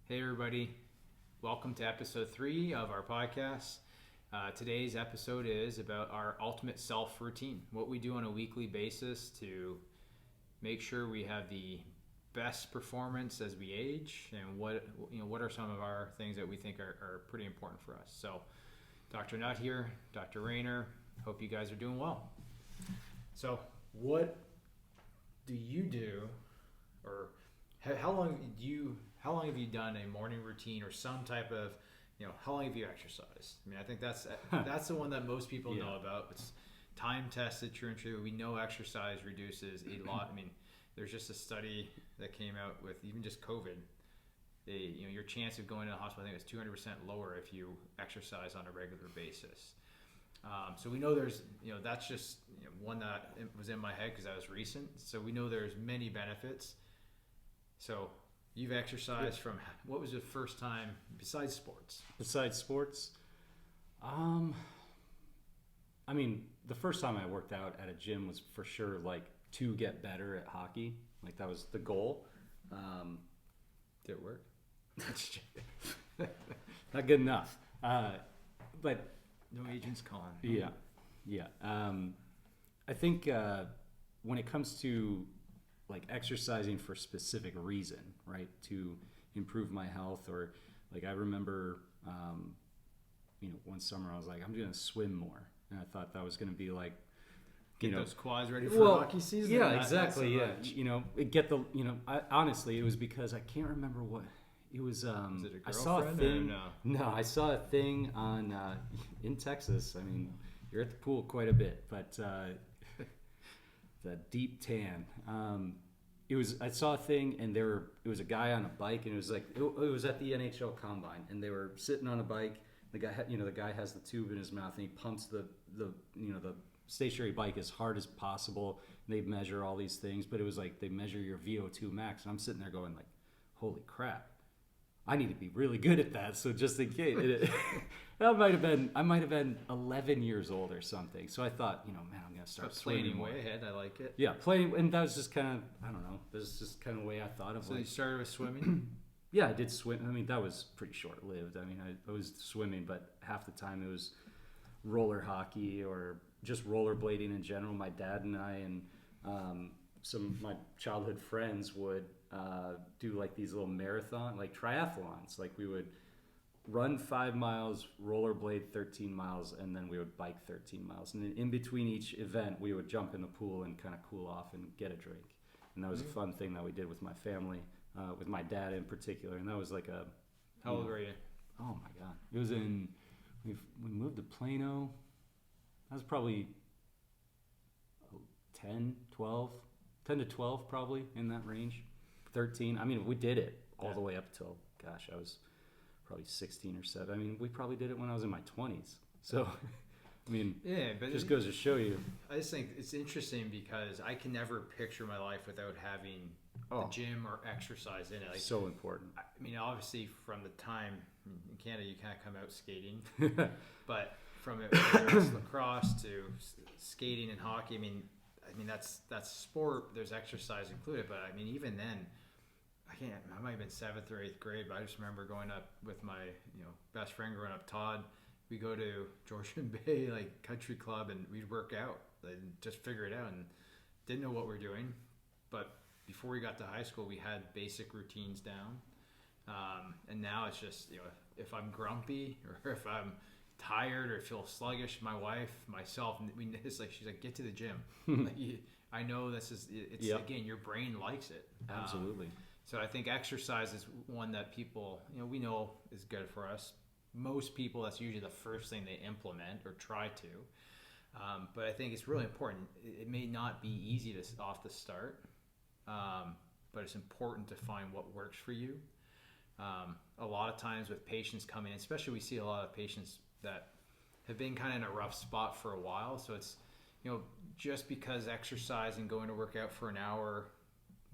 Hey, everybody. Welcome to episode 3 of our podcast. Today's episode is about our ultimate self routine, what we do on a weekly basis to make sure we have the best performance as we age, and what are some of our things that we think are pretty important for us. So, Dr. Nutt here, Dr. Rayner, hope you guys are doing well. So, what do you do, or how long have you done a morning routine or some type of, how long have you exercised? I mean, I think that's the one that most people know about. It's time tested, true and true. We know exercise reduces a lot. I mean, there's just a study that came out with even just COVID. Your chance of going to the hospital, I think, is 200% lower if you exercise on a regular basis. So we know there's, that's just one that was in my head because that was recent. So we know there's many benefits. So you've exercised from, what was the first time besides sports? I mean, the first time I worked out at a gym was for sure like to get better at hockey. Like that was the goal. Did it work? Not good enough. But no agents calling. Yeah. I think when it comes to like exercising for a specific reason, right, to improve my health, or like I remember, one summer I was like, I'm going to swim more, and I thought that was going to be like, get those quads ready for hockey season. Yeah, exactly. Honestly, it was because I can't remember what it was. Was it a girlfriend? I saw a thing. No, I saw a thing on in Texas. I mean, you're at the pool quite a bit, but. The deep tan. I saw a thing, and it was a guy on a bike, and it was like it was at the NHL Combine, and they were sitting on a bike. The guy has the tube in his mouth, and he pumps the stationary bike as hard as possible. And they measure all these things, but it was like they measure your VO2 max, and I'm sitting there going like, holy crap, I need to be really good at that. So just in case, I might have been 11 years old or something. So I thought, man, I'm gonna start planning way ahead. I like it. Yeah, planning, and that was just kind of, I don't know. This is just kind of the way I thought of. So like, you started with swimming. Yeah, I did swim. I mean, that was pretty short lived. I mean, I was swimming, but half the time it was roller hockey or just rollerblading in general. My dad and I and some of my childhood friends would do like these little marathon, like triathlons. Like we would run 5 miles, rollerblade 13 miles, and then we would bike 13 miles. And then in between each event, we would jump in the pool and kind of cool off and get a drink. And that was a fun thing that we did with my family, with my dad in particular. And that was like a... How old were you? Oh my God. It was we moved to Plano. That was probably 10 to 12 probably, in that range. 13. I mean, we did it all the way up till, gosh, I was probably 16 or 7. I mean, we probably did it when I was in my 20s. So, I mean, yeah, but it just goes to show you. I just think it's interesting because I can never picture my life without having a gym or exercise in it. Like, so important. I mean, obviously, from the time in Canada, you can't come out skating, but from it, whether it's lacrosse to skating and hockey, I mean, that's sport. There's exercise included, but I mean, even then, I might have been 7th or 8th grade, but I just remember going up with my best friend growing up, Todd. We go to Georgian Bay like country club, and we'd work out and just figure it out, and didn't know what we were doing. But before we got to high school, we had basic routines down, and now it's just if I'm grumpy or if I'm tired or feel sluggish, my wife, myself, it's like she's like, get to the gym. I know it's again, your brain likes it. Absolutely. So I think exercise is one that people, we know is good for us. Most people, that's usually the first thing they implement or try to. But I think it's really important. It may not be easy off the start, but it's important to find what works for you. A lot of times with patients coming in, especially we see a lot of patients that have been kind of in a rough spot for a while. So it's, just because exercise and going to work out for an hour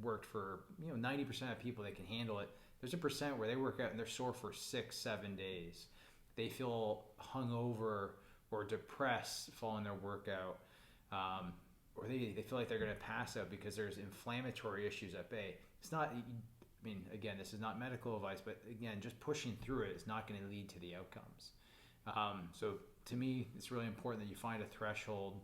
worked for 90% of people, they can handle it. There's a percent where they work out and they're sore for 6-7 days. They feel hungover or depressed following their workout, or they feel like they're going to pass out because there's inflammatory issues at bay. It's not I mean, again, this is not medical advice, but again, just pushing through it is not going to lead to the outcomes. So to me, it's really important that you find a threshold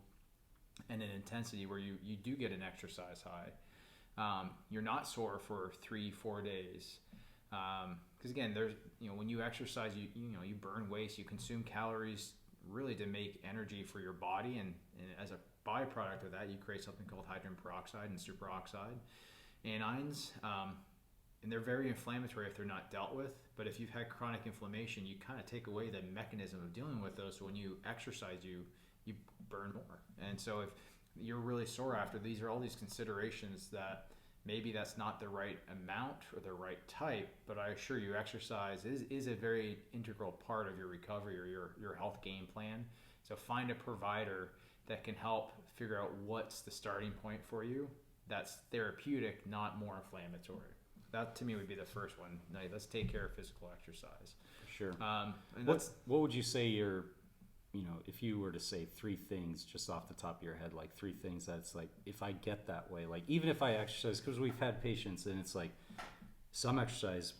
and an intensity where you do get an exercise high. You're not sore for 3-4 days. Because again, there's, when you exercise, you burn waste, you consume calories really to make energy for your body. And as a byproduct of that, you create something called hydrogen peroxide and superoxide anions. And they're very inflammatory if they're not dealt with. But if you've had chronic inflammation, you kind of take away the mechanism of dealing with those. So when you exercise, you burn more. And so if you're really sore after, these are all these considerations that maybe that's not the right amount or the right type, but I assure you exercise is a very integral part of your recovery or your health game plan. So find a provider that can help figure out what's the starting point for you that's therapeutic, not more inflammatory. That to me would be the first one. Now, let's take care of physical exercise. Sure. And what would you say if you were to say 3 things just off the top of your head, like 3 things that's like, if I get that way, like even if I exercise, because we've had patients and it's like some exercise,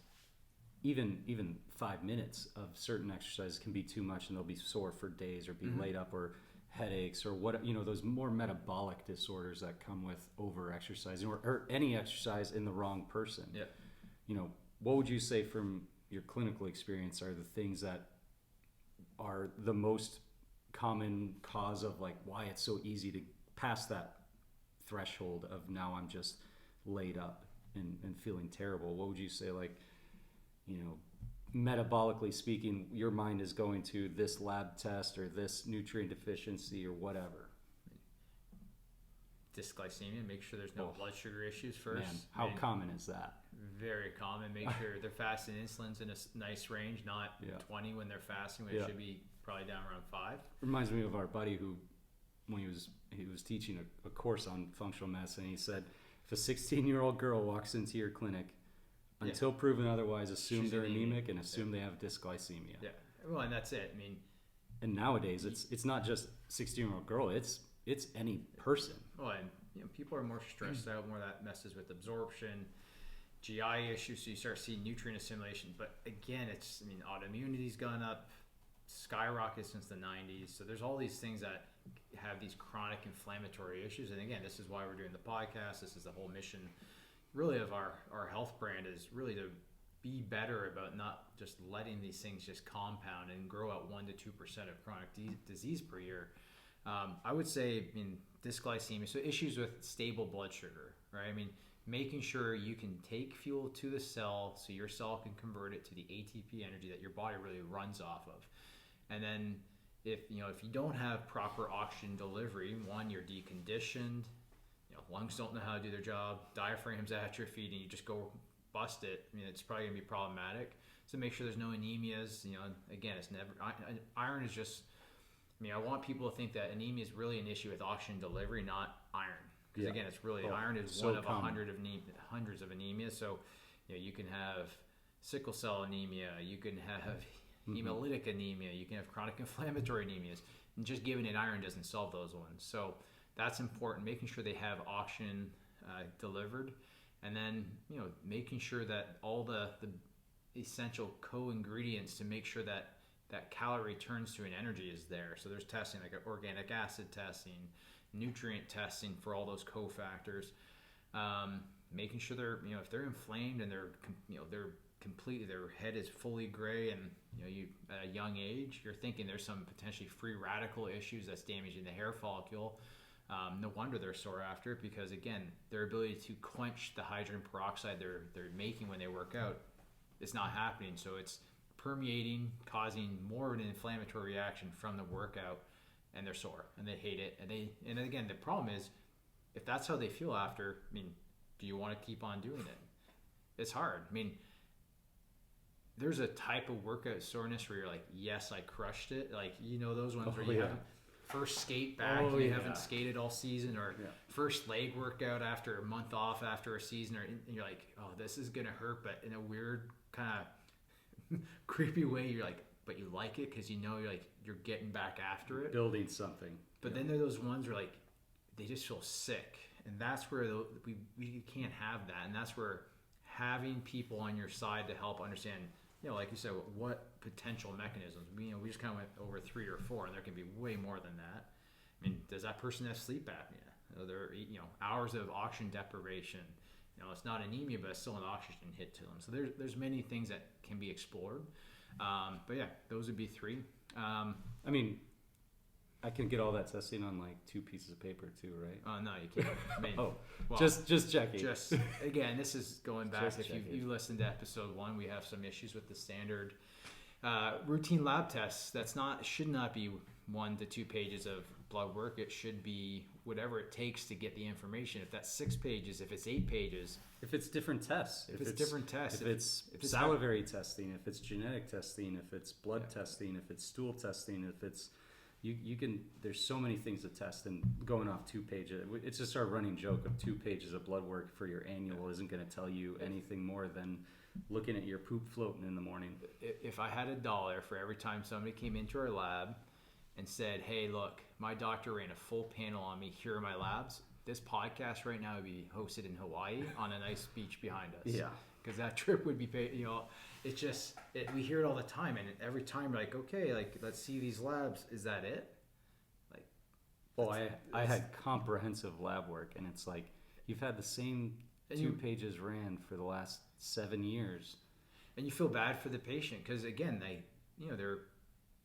even 5 minutes of certain exercise can be too much and they'll be sore for days or be laid up or headaches or what, those more metabolic disorders that come with over exercising or any exercise in the wrong person. Yeah. What would you say from your clinical experience are the things that are the most common cause of like why it's so easy to pass that threshold of now I'm just laid up and feeling terrible? What would you say, like, metabolically speaking, your mind is going to this lab test or this nutrient deficiency or whatever? Dysglycemia, make sure there's no blood sugar issues first. Man, how common is that? Very common. Make sure they're fasting insulin's in a nice range, not 20 when they're fasting, when it should be probably down around 5. Reminds me of our buddy who, when he was teaching a course on functional medicine, he said, if a 16-year-old girl walks into your clinic, until proven otherwise, assume they're anemic and assume they have dysglycemia. Yeah, well, and that's it. I mean, and nowadays it's not just 16-year-old girl; it's any person. Well, and people are more stressed out, more that messes with absorption, GI issues. So you start seeing nutrient assimilation. But again, autoimmunity's gone up, skyrocketed since the 90s. So there's all these things that have these chronic inflammatory issues. And again, this is why we're doing the podcast. This is the whole mission, really, of our health brand, is really to be better about not just letting these things just compound and grow at 1 to 2% of chronic disease per year. I would say in dysglycemia, so issues with stable blood sugar, right? Making sure you can take fuel to the cell so your cell can convert it to the ATP energy that your body really runs off of. And then if you don't have proper oxygen delivery, one, you're deconditioned, lungs don't know how to do their job, diaphragm's atrophied, and you just go bust it. It's probably gonna be problematic. So make sure there's no anemias. Again, it's never, iron is just, I want people to think that anemia is really an issue with oxygen delivery, not iron. Because again, it's really, iron is so one of hundreds of anemias. So, you can have sickle cell anemia, you can have hemolytic anemia, you can have chronic inflammatory anemias, and just giving it iron doesn't solve those ones. So that's important, making sure they have oxygen delivered, and then making sure that all the essential co-ingredients to make sure that calorie turns to an energy is there. So there's testing like organic acid testing, nutrient testing for all those cofactors, making sure they're if they're inflamed and they're completely, their head is fully gray, and you at a young age you're thinking there's some potentially free radical issues that's damaging the hair follicle. No wonder they're sore after it, because again, their ability to quench the hydrogen peroxide they're making when they work out is not happening. So it's permeating, causing more of an inflammatory reaction from the workout, and they're sore and they hate it. And again, the problem is, if that's how they feel after, do you want to keep on doing it? It's hard. There's a type of workout soreness where you're like, yes, I crushed it. Like, those ones where you haven't first skate back, and you haven't skated all season, or first leg workout after a month off after a season, and you're like, oh, this is gonna hurt, but in a weird kind of creepy way, you're like, but you like it because you're getting back after it, building something. But then there are those ones where like they just feel sick, and that's where we can't have that, and that's where having people on your side to help understand, like you said, what potential mechanisms. We just kind of went over 3 or 4, and there can be way more than that. I mean, does that person have sleep apnea? Are there, hours of oxygen deprivation? It's not anemia, but it's still an oxygen hit to them. So there's many things that can be explored. But yeah, those would be 3. I mean, I can get all that testing on like 2 pieces of paper too, right? Oh no, you can't. I mean, well, just checking. Just again, this is going back. Just if you listened to episode 1, we have some issues with the standard routine lab tests. Should not be 1 to 2 pages of blood work. It should be whatever it takes to get the information. If that's 6 pages, if it's 8 pages, if it's different tests, if it's salivary testing, if it's genetic testing, if it's blood testing, if it's stool testing, if it's you can. There's so many things to test, and going off 2 pages, it's just our running joke of 2 pages of blood work for your annual isn't going to tell you anything more than looking at your poop floating in the morning. If I had $1 for every time somebody came into our lab and said, "Hey, look, my doctor ran a full panel on me. Here are my labs," this podcast right now would be hosted in Hawaii on a nice beach behind us. Yeah. Because that trip would be paid. It's just we hear it all the time, and every time we're like, okay, like let's see these labs. Is that it? Like, well, I had comprehensive lab work, and it's like you've had the same 2 pages ran for the last 7 years, and you feel bad for the patient because again,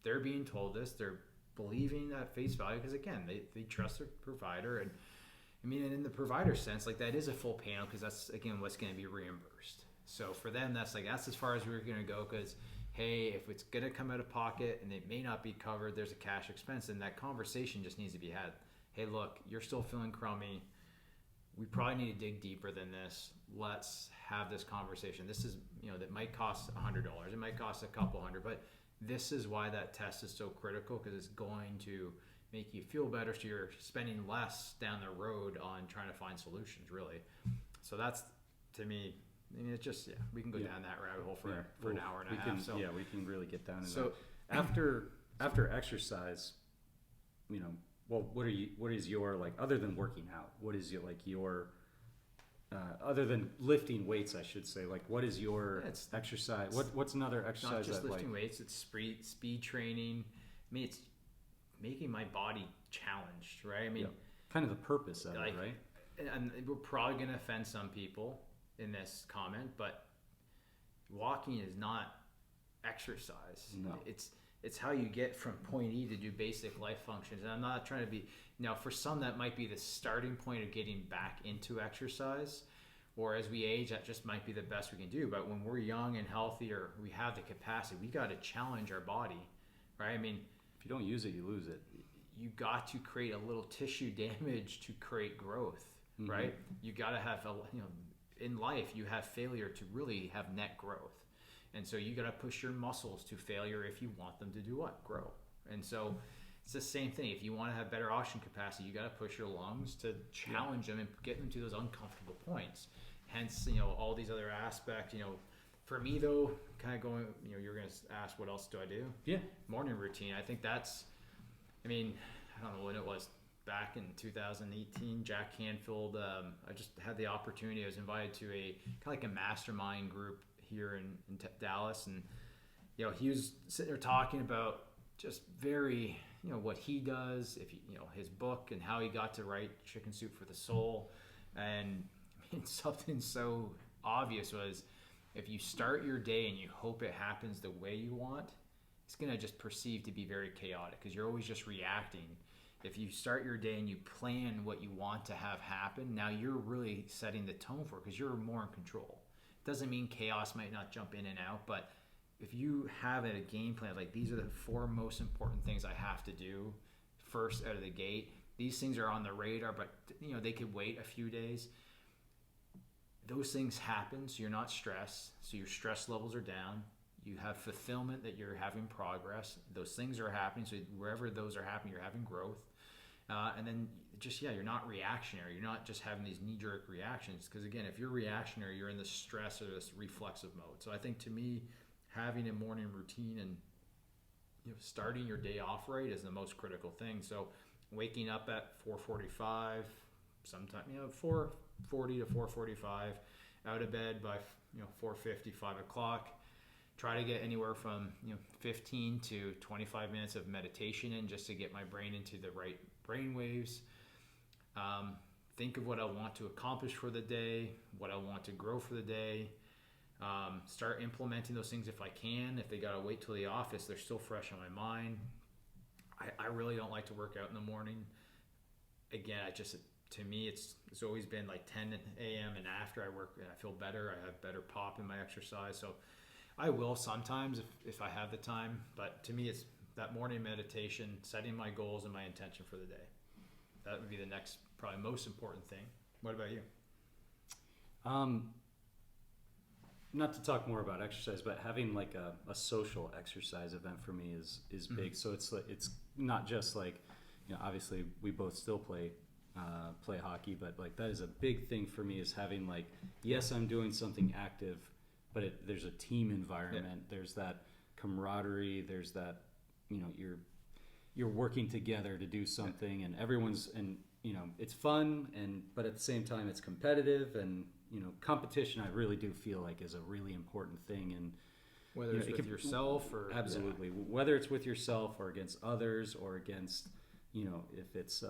they're being told this, they're believing at face value because again, they trust their provider, and I mean, and in the provider sense, like that is a full panel because that's again what's going to be reimbursed. So for them, that's as far as we're going to go because, hey, if it's going to come out of pocket and it may not be covered, there's a cash expense, and that conversation just needs to be had. Hey, look, you're still feeling crummy. We probably need to dig deeper than this. Let's have this conversation. This is, that might cost $100. It might cost a couple hundred, but this is why that test is so critical because it's going to make you feel better so you're spending less down the road on trying to find solutions, really. So that's, to me, I mean, it's just, we can go down that rabbit hole for an hour and a half. So we can really get down into that. After exercise, well, what is your, like, other than working out, what is your other than lifting weights, I should say, like, what is your exercise? What's another exercise? Not just lifting weights, it's speed training. I mean, it's making my body challenged, right? I mean, kind of the purpose of it, right? And we're probably going to offend some people in this comment, but walking is not exercise. No. It's how you get from point E to do basic life functions. And I'm not trying to be, for some that might be the starting point of getting back into exercise, or as we age, that just might be the best we can do. But when we're young and healthy, or we have the capacity, we got to challenge our body, right? I mean, if you don't use it, you lose it. You got to create a little tissue damage to create growth, right? You got to have in life, you have failure to really have net growth. And so you got to push your muscles to failure if you want them to do what? Grow. And so it's the same thing. If you want to have better oxygen capacity, you got to push your lungs to challenge them and get them to those uncomfortable points. Hence, all these other aspects, for me though, kind of going, you're going to ask, what else do I do? Yeah. Morning routine. I think that's, I don't know when it was, back in 2018, Jack Canfield, I just had the opportunity. I was invited to a kind of like a mastermind group here in Dallas, and he was sitting there talking about just very what he does, if his book and how he got to write Chicken Soup for the Soul. And something so obvious was, if you start your day and you hope it happens the way you want, it's going to just perceive to be very chaotic because you're always just reacting. If you start your day and you plan what you want to have happen, now you're really setting the tone for it because you're more in control. It doesn't mean chaos might not jump in and out, but if you have a game plan, like these are the 4 most important things I have to do first out of the gate. These things are on the radar, but they could wait a few days. Those things happen, so you're not stressed, so your stress levels are down. You have fulfillment that you're having progress. Those things are happening, so wherever those are happening, you're having growth. And then just, you're not reactionary. You're not just having these knee-jerk reactions. Because again, if you're reactionary, you're in the stress or this reflexive mode. So I think to me, having a morning routine and starting your day off right is the most critical thing. So waking up at 4:45, sometime 4:40 to 4:45, out of bed by 4:50, 5 o'clock. Try to get anywhere from 15 to 25 minutes of meditation in, just to get my brain into the right brain waves. Think of what I want to accomplish for the day, what I want to grow for the day. Start implementing those things if I can. If they gotta wait till the office, they're still fresh on my mind. I really don't like to work out in the morning. Again, to me, it's always been like 10 a.m. and after I work, and I feel better. I have better pop in my exercise. So I will sometimes if I have the time. But to me, it's that morning meditation, setting my goals and my intention for the day. That would be the next, probably most important thing. What about you? Not to talk more about exercise, but having like a social exercise event for me is big. So it's not just like, obviously we both still play hockey, but like that is a big thing for me, is having like, yes, I'm doing something active, but there's a team environment. Yeah. There's that camaraderie. There's that, you're working together to do something, and everyone's, and it's fun, but at the same time it's competitive, and competition I really do feel like is a really important thing. And whether it's with yourself or absolutely, whether it's with yourself or against others, or against if it's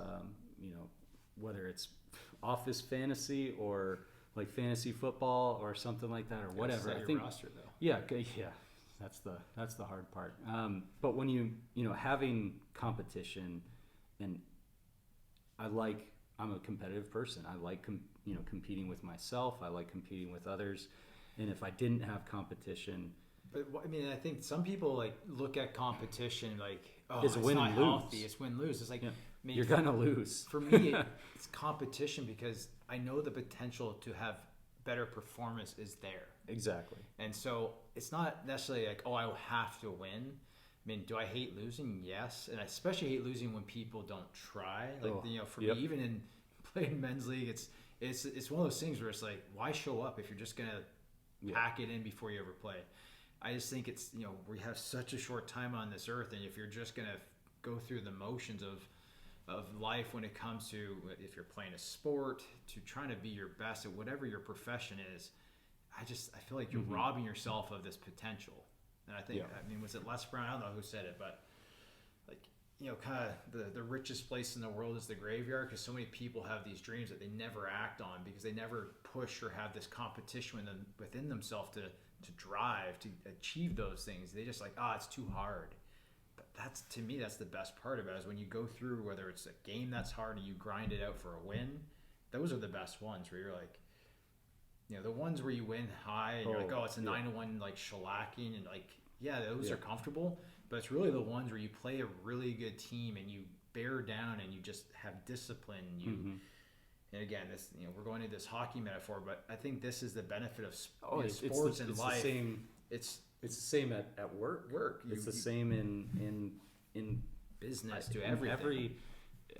whether it's office fantasy or like fantasy football or something like that, or whatever. I think roster though. Yeah, that's the hard part. But when having competition, and I'm a competitive person. I like competing with myself. I like competing with others. And if I didn't have competition, but I think some people like look at competition like, it's win and lose. Healthy. It's win lose. It's like, you're gonna lose. For me, it's competition because I know the potential to have better performance is there. Exactly. And so it's not necessarily like, I will have to win. Do I hate losing? Yes. And I especially hate losing when people don't try. Like, for me, even in playing men's league, it's one of those things where it's like, why show up if you're just going to pack it in before you ever play? I just think it's, we have such a short time on this earth. And if you're just going to go through the motions of life when it comes to, if you're playing a sport, to trying to be your best at whatever your profession is, I feel like you're robbing yourself of this potential. And I think, was it Les Brown? I don't know who said it, but like, kind of the richest place in the world is the graveyard, because so many people have these dreams that they never act on because they never push or have this competition within themselves to drive, to achieve those things. They just like, it's too hard. But to me, that's the best part about it, is when you go through, whether it's a game that's hard and you grind it out for a win, those are the best ones where you're like, the ones where you win high and you're like, it's a 9-1 like shellacking, and like, those are comfortable, but it's really the ones where you play a really good team and you bear down and you just have discipline. And again, this, we're going into this hockey metaphor, but I think this is the benefit of sports and life. It's the same at work. It's the same in business, to everything.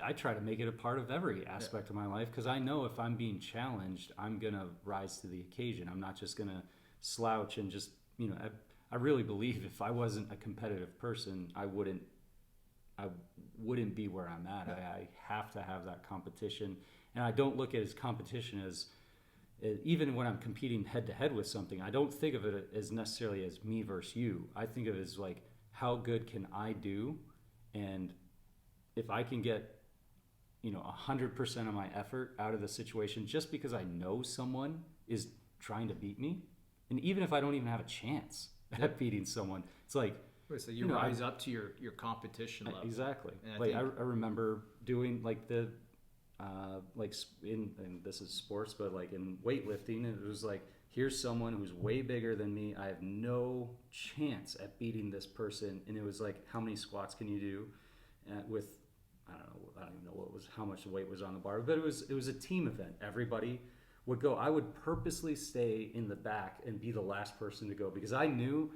I try to make it a part of every aspect of my life, because I know if I'm being challenged, I'm going to rise to the occasion. I'm not just going to slouch and just, I really believe if I wasn't a competitive person, I wouldn't be where I'm at. I have to have that competition. And I don't look at it as competition as, even when I'm competing head to head with something, I don't think of it as necessarily as me versus you. I think of it as like, how good can I do? And if I can get 100% of my effort out of the situation just because I know someone is trying to beat me, and even if I don't even have a chance at beating someone, it's like, so you rise up to your competition level. Exactly. And I remember doing like the and this is sports, but like in weightlifting, it was like, here's someone who's way bigger than me. I have no chance at beating this person, and it was like, how many squats can you do with, I don't even know how much weight was on the bar, but it was a team event. Everybody would go. I would purposely stay in the back and be the last person to go, because I knew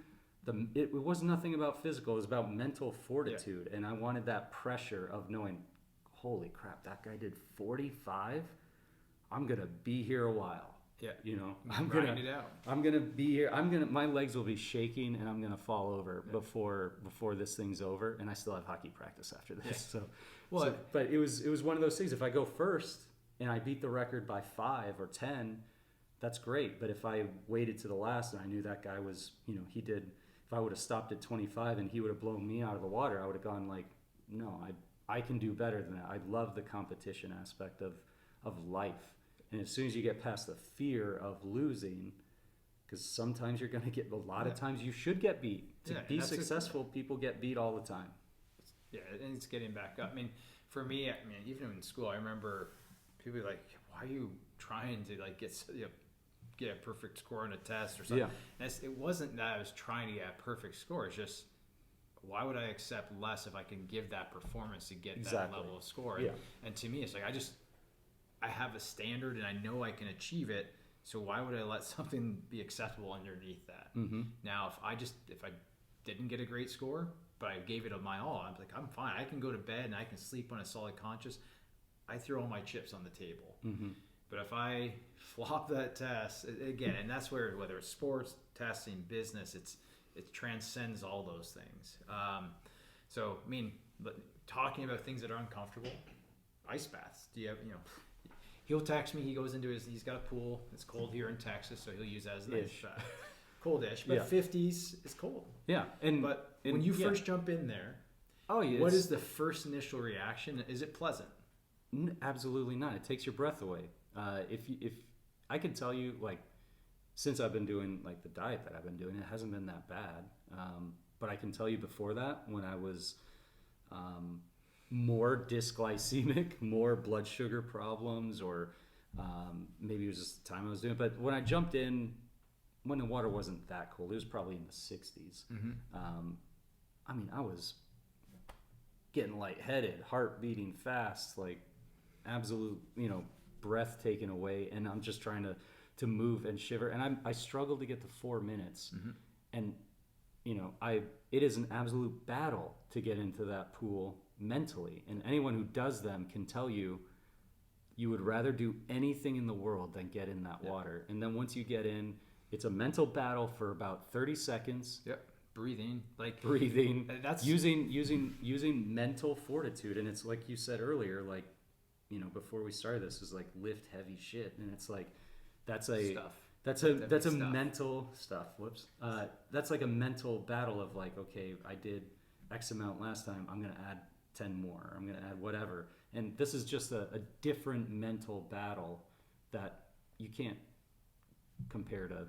it was nothing about physical. It was about mental fortitude, and I wanted that pressure of knowing, holy crap, that guy did 45. I'm gonna be here a while. Yeah, I'm gonna be here. My legs will be shaking, and I'm gonna fall over before this thing's over. And I still have hockey practice after this. Yeah. But it was one of those things. If I go first and I beat the record by 5 or 10, that's great. But if I waited to the last and I knew that guy was, if I would have stopped at 25 and he would have blown me out of the water, I would have gone like, no, I can do better than that. I love the competition aspect of life. And as soon as you get past the fear of losing, because sometimes you're going to get, a lot of times you should get beat. To be successful, people get beat all the time. Yeah, and it's getting back up. I mean, for me, even in school, I remember people like, why are you trying to like get a perfect score on a test or something? Yeah. And it wasn't that I was trying to get a perfect score. It's just, why would I accept less if I can give that performance to get that level of score? Yeah. And to me, it's like, I have a standard and I know I can achieve it. So why would I let something be acceptable underneath that? Mm-hmm. Now, if I didn't get a great score, but I gave it my all, I'm like, I'm fine. I can go to bed and I can sleep on a solid conscience. I throw all my chips on the table. Mm-hmm. But if I flop that test again, and that's where, whether it's sports, testing, business, it transcends all those things. So, I mean, talking about things that are uncomfortable, ice baths. Do you have, he'll text me. He goes into he's got a pool. It's cold here in Texas, so he'll use that as an ice bath. Cold-ish, but 50s is cold. Yeah, But when you first jump in there, what is the first initial reaction? Is it pleasant? Absolutely not. It takes your breath away. If I can tell you, like, since I've been doing like the diet that I've been doing, it hasn't been that bad. But I can tell you before that, when I was more dysglycemic, more blood sugar problems, or maybe it was just the time I was doing it. But when I jumped in, when the water wasn't that cold, it was probably in the 60s. Mm-hmm. I was getting lightheaded, heart beating fast, like absolute, breath taken away, and I'm just trying to move and shiver, and I struggled to get to 4 minutes. Mm-hmm. And it is an absolute battle to get into that pool mentally, and anyone who does them can tell you would rather do anything in the world than get in that water. And then once you get in, it's a mental battle for about 30 seconds. Yep. Breathing. That's using mental fortitude. And it's like you said earlier, like, before we started this, is like lift heavy shit. And it's like, that's a mental stuff. Whoops. That's like a mental battle of like, okay, I did X amount last time. I'm going to add 10 more. I'm going to add whatever. And this is just a different mental battle that you can't compare to,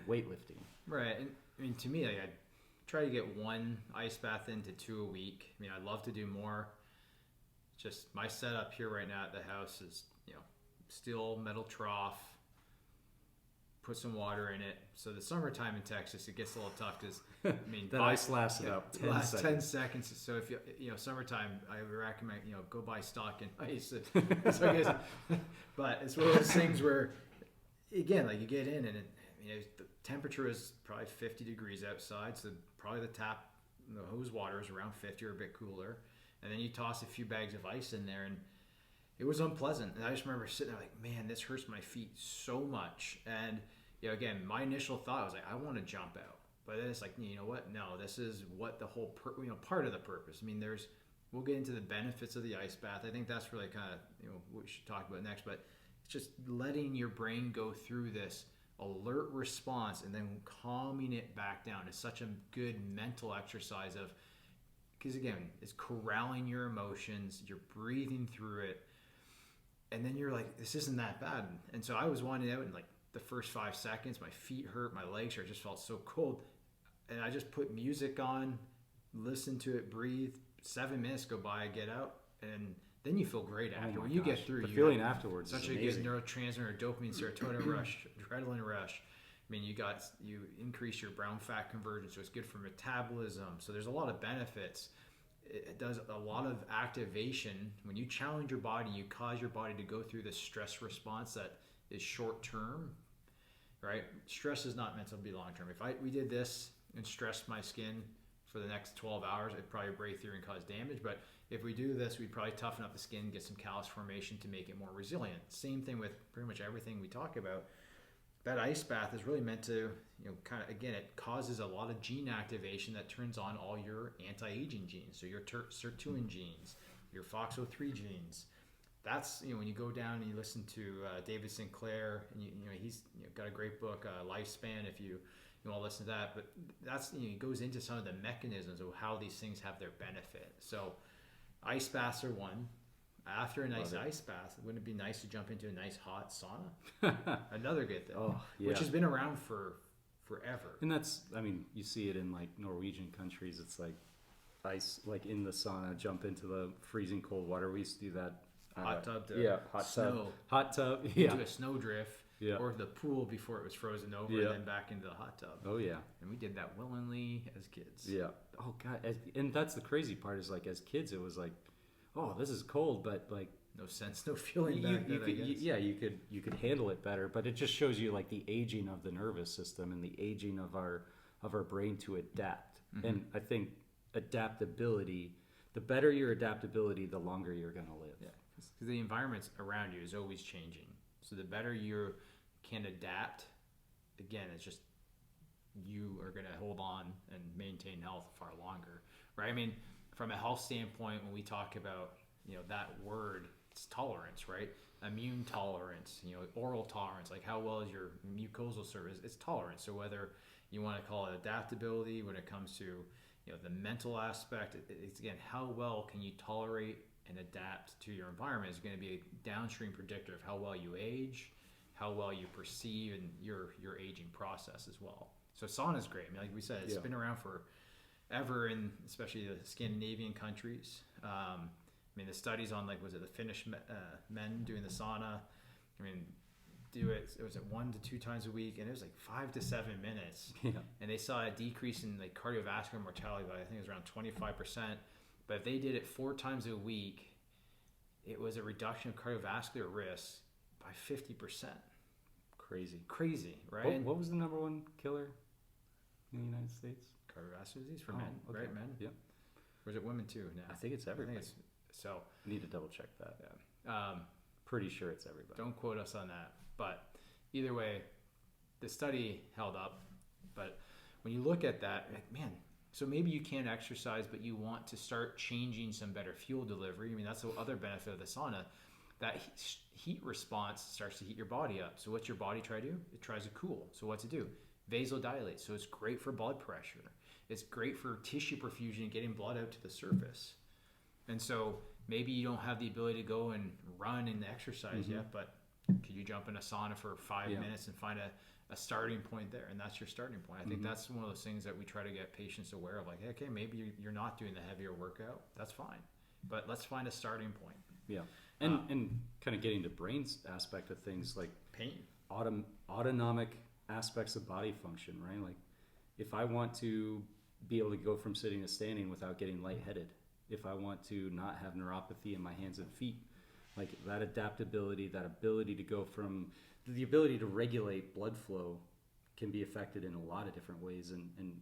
weightlifting. Right. And I mean, to me, like, I try to get one ice bath into 2 a week. I mean, I'd love to do more. Just my setup here right now at the house is, steel metal trough, put some water in it. So the summertime in Texas, it gets a little tough because, that ice lasts about 10 seconds. 10 seconds. So if summertime, I would recommend, go buy stock in ice. But it's one of those things where, again, like you get in and the temperature is probably 50 degrees outside. So probably the hose water is around 50 or a bit cooler. And then you toss a few bags of ice in there, and it was unpleasant. And I just remember sitting there like, man, this hurts my feet so much. And, again, my initial thought was like, I want to jump out. But then it's like, you know what? No, this is what the whole, part of the purpose. I mean, we'll get into the benefits of the ice bath. I think that's really kind of, what we should talk about next. But it's just letting your brain go through this alert response and then calming it back down is such a good mental exercise because again, it's corralling your emotions, you're breathing through it, and then you're like, this isn't that bad. And so I was winding out in like the first 5 seconds, my feet hurt, my legs hurt, I just felt so cold. And I just put music on, listen to it, breathe. 7 minutes go by, I get out, and then you feel great after. When you get through, the feeling afterwards such a good neurotransmitter, dopamine, serotonin rush, adrenaline rush. I mean, you increase your brown fat conversion, so it's good for metabolism. So there's a lot of benefits. It does a lot of activation. When you challenge your body, you cause your body to go through this stress response that is short term, right? Stress is not meant to be long term. If we did this and stressed my skin for the next 12 hours, it'd probably break through and cause damage. But if we do this, we'd probably toughen up the skin, get some callus formation to make it more resilient. Same thing with pretty much everything we talk about. That ice bath is really meant to, kind of, again, it causes a lot of gene activation that turns on all your anti-aging genes. So your sirtuin genes, your FOXO3 genes. that's, when you go down and you listen to David Sinclair, and he's got a great book, Lifespan, if you want to listen to that. But that's, he goes into some of the mechanisms of how these things have their benefit. So ice baths are one. After a nice ice bath, wouldn't it be nice to jump into a nice hot sauna? Another good thing, which has been around for forever. And that's, you see it in like Norwegian countries. It's like ice, like in the sauna, jump into the freezing cold water. We used to do that. Hot tub to hot tub, into a snowdrift, yeah, or the pool before it was frozen over, and then back into the hot tub. Oh yeah, and we did that willingly as kids. Yeah. Oh god, and that's the crazy part is like as kids it was like, oh, this is cold, but like no sense, no feeling back then. You could handle it better, but it just shows you like the aging of the nervous system and the aging of our brain to adapt. Mm-hmm. And I think adaptability, the better your adaptability, the longer you're going to live. Yeah. Because the environment around you is always changing. So the better you can adapt, again, it's just you are going to hold on and maintain health far longer, right? I mean, from a health standpoint, when we talk about, that word, it's tolerance, right? Immune tolerance, oral tolerance, like how well is your mucosal service? It's tolerance. So whether you want to call it adaptability when it comes to, the mental aspect, it's again, how well can you tolerate and adapt to your environment is going to be a downstream predictor of how well you age, how well you perceive and your aging process as well. So sauna is great. I mean, like we said, it's been around forever in especially the Scandinavian countries. The studies on was it the Finnish men doing the sauna? Do it. It was 1 to 2 times a week, and it was like 5 to 7 minutes. Yeah. And they saw a decrease in cardiovascular mortality by I think it was around 25%. But if they did it 4 times a week, it was a reduction of cardiovascular risk by 50%. Crazy, right? What was the number one killer in the United States? Cardiovascular disease for men, right? Men. Yeah. Or is it women too? Now I think it's everybody. So need to double check that. Yeah. Pretty sure it's everybody. Don't quote us on that. But either way, the study held up. But when you look at that, so maybe you can't exercise, but you want to start changing some better fuel delivery. That's the other benefit of the sauna. That heat response starts to heat your body up. So what's your body try to do? It tries to cool. So what's it do? Vasodilate. So it's great for blood pressure. It's great for tissue perfusion and getting blood out to the surface. And so maybe you don't have the ability to go and run and exercise yet, but could you jump in a sauna for 5 minutes and find a starting point there? And that's your starting point. I think that's one of those things that we try to get patients aware of. Like, okay, maybe you're not doing the heavier workout. That's fine. But let's find a starting point. Yeah. And kind of getting the brain's aspect of things like pain, autonomic aspects of body function, right? Like if I want to be able to go from sitting to standing without getting lightheaded, if I want to not have neuropathy in my hands and feet, like that adaptability, that ability to go from the ability to regulate blood flow can be affected in a lot of different ways. And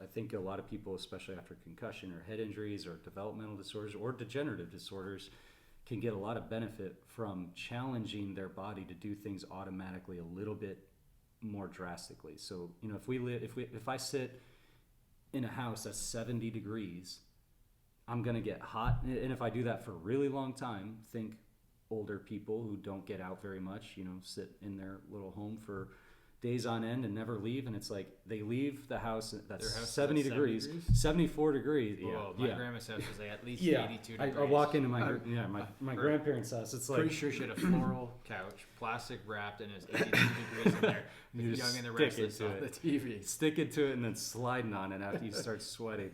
I think a lot of people, especially after concussion or head injuries or developmental disorders or degenerative disorders, can get a lot of benefit from challenging their body to do things automatically a little bit more drastically. So, if I sit in a house that's 70 degrees, I'm going to get hot. And if I do that for a really long time, think older people who don't get out very much, sit in their little home for days on end and never leave. And it's like they leave the house that's 70 degrees, 74 degrees. Whoa, my grandma's house was at least 82 degrees. I walk into my grandparents' house. It's like pretty sure she had a floral couch, plastic wrapped, and it's 82 degrees in there. You Young and the Restless on the TV. Stick it to it and then sliding on it after you start sweating.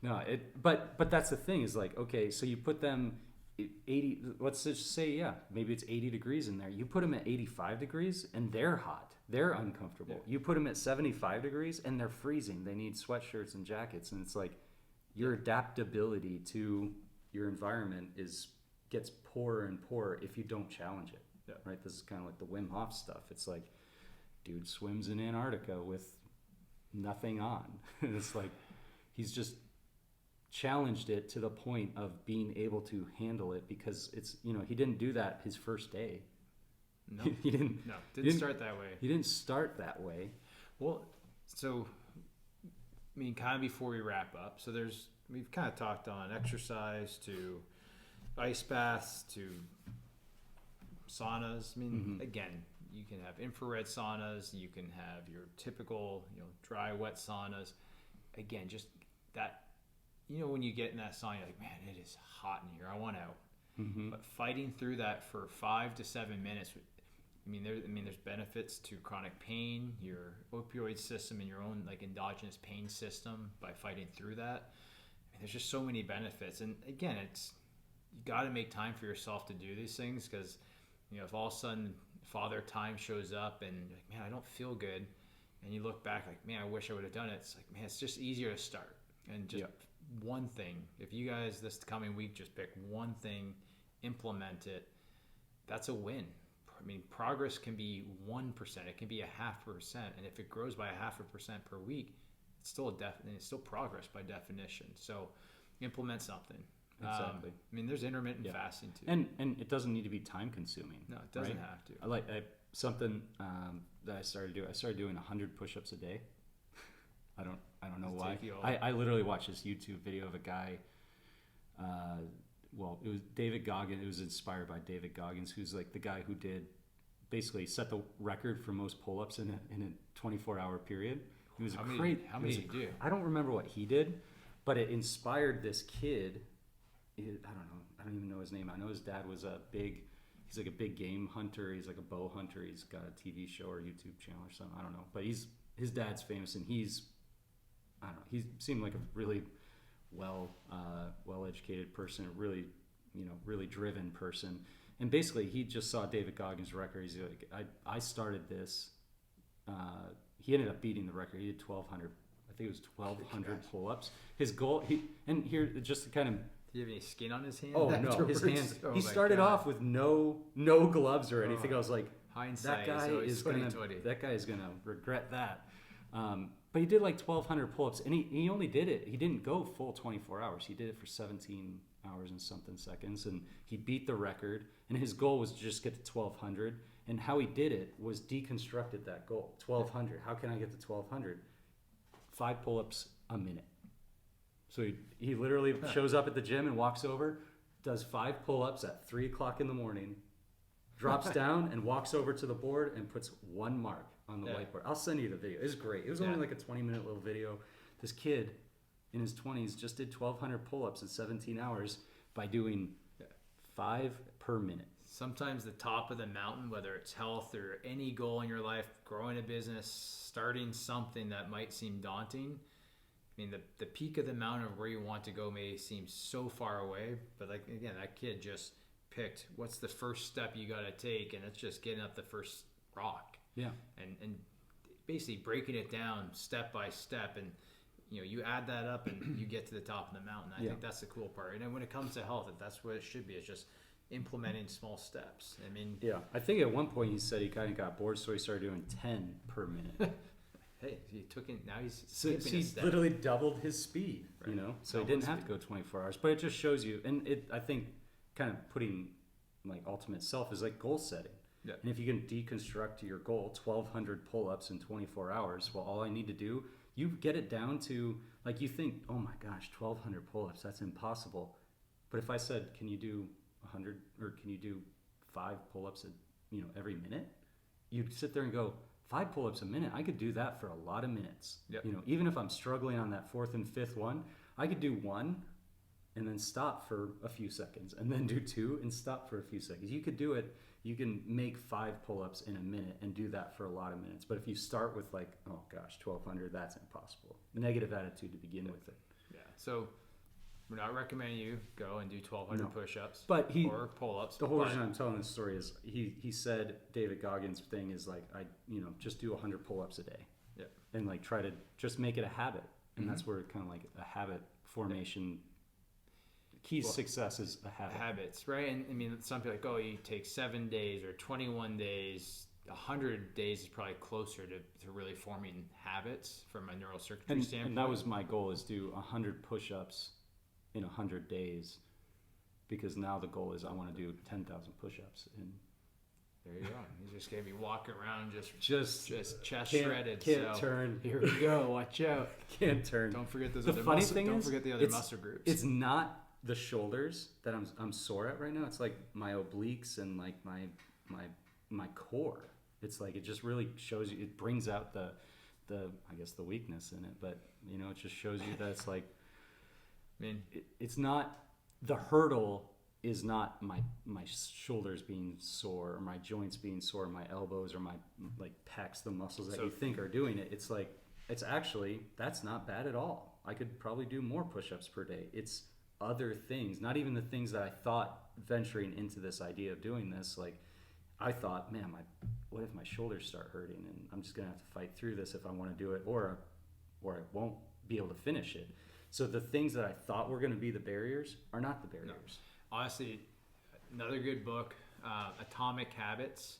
No, but that's the thing is like, okay, so you put them 80, let's just say, maybe it's 80 degrees in there. You put them at 85 degrees and they're hot. They're uncomfortable. Yeah. You put them at 75 degrees and they're freezing. They need sweatshirts and jackets. And it's like your adaptability to your environment gets poorer and poorer if you don't challenge it. Yeah. Right? This is kind of like the Wim Hof stuff. It's like, dude swims in Antarctica with nothing on. It's like, he's just challenged it to the point of being able to handle it because it's, he didn't do that his first day. No, he didn't start that way. He didn't start that way. Well, so, kind of before we wrap up, so we've kind of talked on exercise to ice baths to saunas. I mean, again, you can have infrared saunas. You can have your typical, dry, wet saunas. Again, just that, when you get in that sauna, you're like, man, it is hot in here. I want out. But fighting through that for 5 to 7 minutes, there's benefits to chronic pain, your opioid system, and your own like endogenous pain system by fighting through that. There's just so many benefits. And again, you got to make time for yourself to do these things, because if all of a sudden Father Time shows up and you're like, man, I don't feel good, and you look back like, man, I wish I would have done it. It's like, man, it's just easier to start. And just one thing, if you guys this coming week just pick one thing, implement it, that's a win. Progress can be 1%, it can be 0.5%, and if it grows by 0.5% per week, it's still it's still progress by definition. So implement something. Exactly. There's intermittent fasting too, and it doesn't need to be time consuming. No, it doesn't have to. Something that I started doing. I started doing 100 push-ups a day. I don't know why. I literally watched this YouTube video of a guy. It was David Goggins. It was inspired by David Goggins, who's like the guy who basically set the record for most pull-ups in a 24-hour period. He was How many did he do? I don't remember what he did, but it inspired this kid. I don't know. I don't even know his name. I know his dad was he's like a big game hunter. He's like a bow hunter. He's got a TV show or YouTube channel or something. I don't know. But his dad's famous, and he seemed like a really well-educated person, a really, really driven person. And basically, he just saw David Goggins' record. He's like, I started this. He ended up beating the record. He did 1,200. I think it was 1,200 pull-ups. His goal, here just to kind of. Do you have any skin on his hand? Oh no, his hands. He started off with no gloves or anything. I was like, hindsight. That guy is gonna regret that. But he did like 1,200 pull-ups, and he only did it. He didn't go full 24 hours. He did it for 17 hours and something seconds, and he beat the record. And his goal was to just get to 1,200. And how he did it was deconstructed that goal. 1,200. How can I get to 1,200? 5 pull-ups a minute. So he literally shows up at the gym and walks over, does 5 pull-ups at 3 o'clock in the morning, drops down and walks over to the board and puts 1 mark on the whiteboard. I'll send you the video. It's great. It was only like a 20-minute little video. This kid in his 20s just did 1,200 pull-ups in 17 hours by doing 5 per minute. Sometimes the top of the mountain, whether it's health or any goal in your life, growing a business, starting something that might seem daunting, the peak of the mountain of where you want to go may seem so far away, but like again, that kid just picked what's the first step you got to take, and it's just getting up the first rock. Yeah. And basically breaking it down step by step, and you add that up and you get to the top of the mountain. I think that's the cool part. And then when it comes to health, that's what it should be. It's just implementing small steps. I think at one point he said he kind of got bored, so he started doing 10 per minute. Hey, he took it. Now he's so skipping he a step. Literally doubled his speed, right. So he didn't have to go 24 hours. But it just shows you, and I think kind of putting like ultimate self is like goal setting. Yeah. And if you can deconstruct your goal, 1,200 pull-ups in 24 hours, well, all I need to do, you get it down to, like, you think, oh my gosh, 1,200 pull-ups, that's impossible. But if I said, can you do 100, or can you do 5 pull-ups every minute? You'd sit there and go, 5 pull-ups a minute, I could do that for a lot of minutes. Yep. Even if I'm struggling on that 4th and 5th one, I could do 1 and then stop for a few seconds, and then do 2 and stop for a few seconds. You could do it. You can make 5 pull-ups in a minute and do that for a lot of minutes. But if you start with like, oh gosh, 1,200, that's impossible. Negative attitude to begin with it. Yeah. So we're not recommending you go and do 1,200 push-ups or pull-ups. The whole reason I'm telling this story is he said David Goggins' thing is like, just do 100 pull-ups a day. Yeah. And like try to just make it a habit. And that's where kind of like a habit formation. Key to success is a habit. Habits, right? And some people are like, oh, you take 7 days or 21 days. 100 days is probably closer to really forming habits from a neurocircuitry standpoint. And that was my goal, is do 100 push-ups in 100 days, because now the goal is I want to do 10,000 push-ups. And there you go. You're just gonna be walking around just chest shredded. Can't turn. Here we go. Watch out. Can't turn. Don't forget those the other funny muscle. Thing don't is, forget the other muscle groups. It's not the shoulders that I'm sore at right now. It's like my obliques and like my my core. It's like it just really shows you. It brings out the I guess the weakness in it, but it just shows you that it's like, I mean, it's not the hurdle is not my shoulders being sore or my joints being sore, or my elbows or my like pecs, the muscles that you think are doing it. It's like it's actually that's not bad at all. I could probably do more push-ups per day. It's other things, not even the things that I thought venturing into this idea of doing this. Like I thought, man, what if my shoulders start hurting and I'm just gonna have to fight through this if I want to do it, or I won't be able to finish it. So the things that I thought were going to be the barriers are not the barriers. No. Honestly, another good book, Atomic Habits,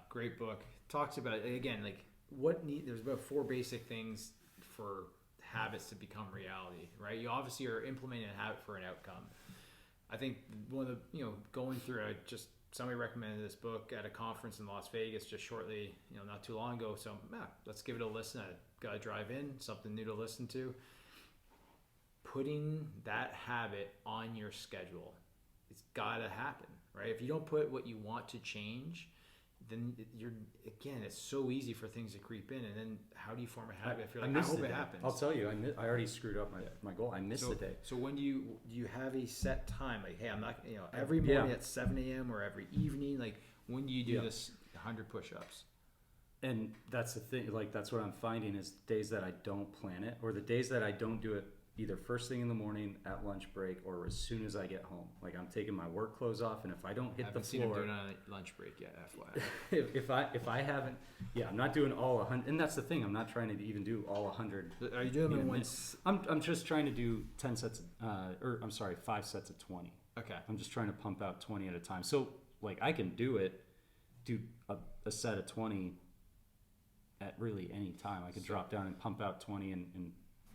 great book. Talks about, again, like there's about 4 basic things for habits to become reality, right? You obviously are implementing a habit for an outcome. I think one of the, going through, somebody recommended this book at a conference in Las Vegas just shortly, not too long ago. So let's give it a listen. I got to drive in, something new to listen to. Putting that habit on your schedule, it's got to happen, right? If you don't put what you want to change, then it's so easy for things to creep in. And then how do you form a habit if you're like, I hope it happens? I'll tell you, I already screwed up my goal. I missed the day. So when do you have a set time? Like, hey, I'm not, every morning at 7 a.m. or every evening, like when do you do this 100 push-ups? And that's the thing, like that's what I'm finding is days that I don't plan it, or the days that I don't do it either first thing in the morning, at lunch break, or as soon as I get home. Like I'm taking my work clothes off, and if I don't hit the floor, seen him doing it on a lunch break yet. FYI. if I haven't, I'm not doing all 100. And that's the thing, I'm not trying to even do all 100. Are you doing them in once? I'm just trying to do 10 sets, 5 sets of 20. Okay. I'm just trying to pump out 20 at a time. So like I can do a set of 20 at really any time. I could drop down and pump out 20 and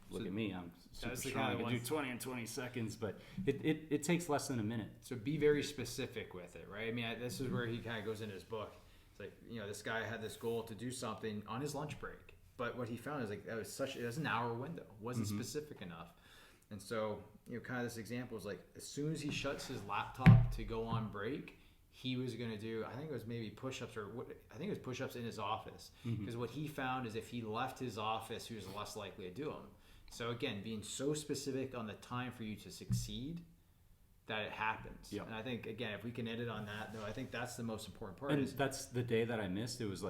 look at me, I'm super strong. I can do 20 in 20 seconds, but it takes less than a minute. So be very specific with it, right? I mean, this is where he kind of goes into his book. It's like, this guy had this goal to do something on his lunch break, but what he found is like it was an hour window, wasn't specific enough. And so, kind of this example is like, as soon as he shuts his laptop to go on break, he was going to do, I think it was maybe push-ups, I think it was push-ups in his office. Because what he found is if he left his office, he was less likely to do them. So again, being so specific on the time for you to succeed that it happens. Yep. And I think, again, if we can edit on that, though, I think that's the most important part. And that's the day that I missed. It was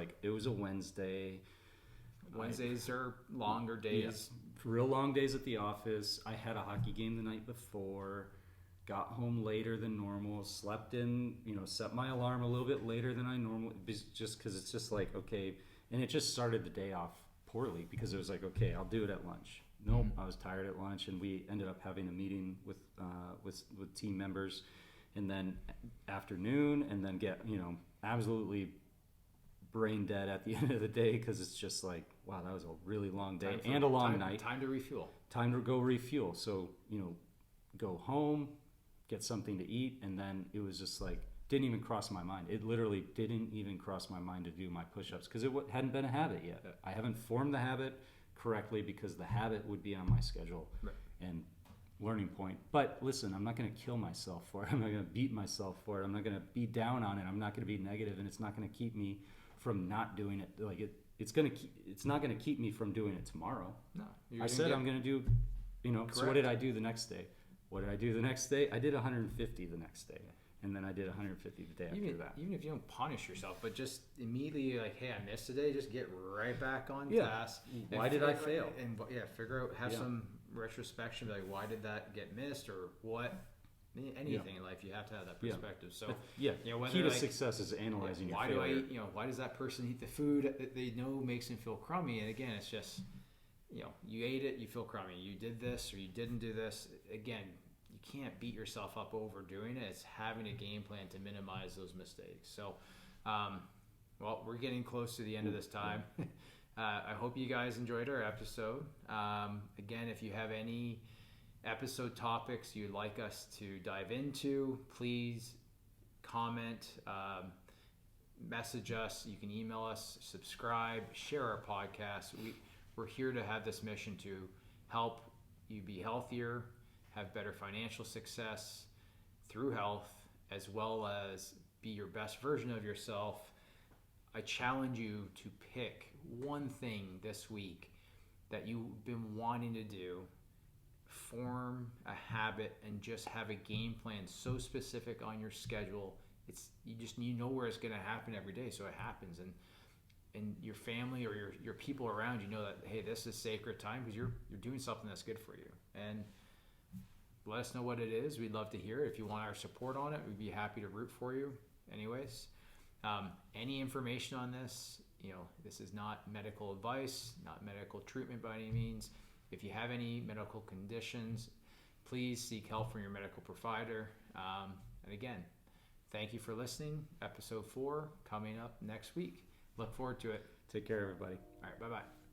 a Wednesday. Wednesdays are longer days. Yeah, real long days at the office. I had a hockey game the night before. Got home later than normal, slept in, set my alarm a little bit later than I normally, just because it's just like, okay, and it just started the day off poorly because it was like, okay, I'll do it at lunch. Nope, I was tired at lunch, and we ended up having a meeting with team members, and then afternoon, and then get absolutely brain dead at the end of the day because it's just like, wow, that was a really long day and a long night. Time to refuel. Time to go refuel. So go home, get something to eat, and then it was just like didn't even cross my mind. It literally didn't even cross my mind to do my push-ups because it hadn't been a habit yet. I haven't formed the habit correctly because the habit would be on my schedule. Right. And learning point. But listen, I'm not going to kill myself for it. I'm not going to beat myself for it. I'm not going to be down on it. I'm not going to be negative, and it's not going to keep me from not doing it. Like it's not going to keep me from doing it tomorrow. No. I said I'm going to do, Correct. So what did I do the next day? What did I do the next day? I did 150 the next day. And then I did 150 the day after that. Even if you don't punish yourself, but just immediately like, hey, I missed today, just get right back on task. Why did I fail? And figure out, have some retrospection, like why did that get missed or what? Anything in life, you have to have that perspective. So key to success is analyzing your failure. Why do I eat? Why does that person eat the food that they know makes them feel crummy? And again, it's just you ate it, you feel crummy. You did this or you didn't do this. Again, you can't beat yourself up over doing it. It's having a game plan to minimize those mistakes. So, we're getting close to the end of this time. I hope you guys enjoyed our episode. Again, if you have any episode topics you'd like us to dive into, please comment, message us. You can email us, subscribe, share our podcast. We're here to have this mission to help you be healthier, have better financial success through health, as well as be your best version of yourself, I challenge you to pick one thing this week that you've been wanting to do, form a habit, and just have a game plan so specific on your schedule. You know where it's going to happen every day, so it happens. And your family or your people around you know that, hey, this is sacred time because you're doing something that's good for you. And let us know what it is. We'd love to hear it. If you want our support on it, we'd be happy to root for you. Anyways, any information on this, this is not medical advice, not medical treatment by any means. If you have any medical conditions, please seek help from your medical provider. And again, thank you for listening. Episode 4 coming up next week. Look forward to it. Take care, everybody. All right, bye-bye.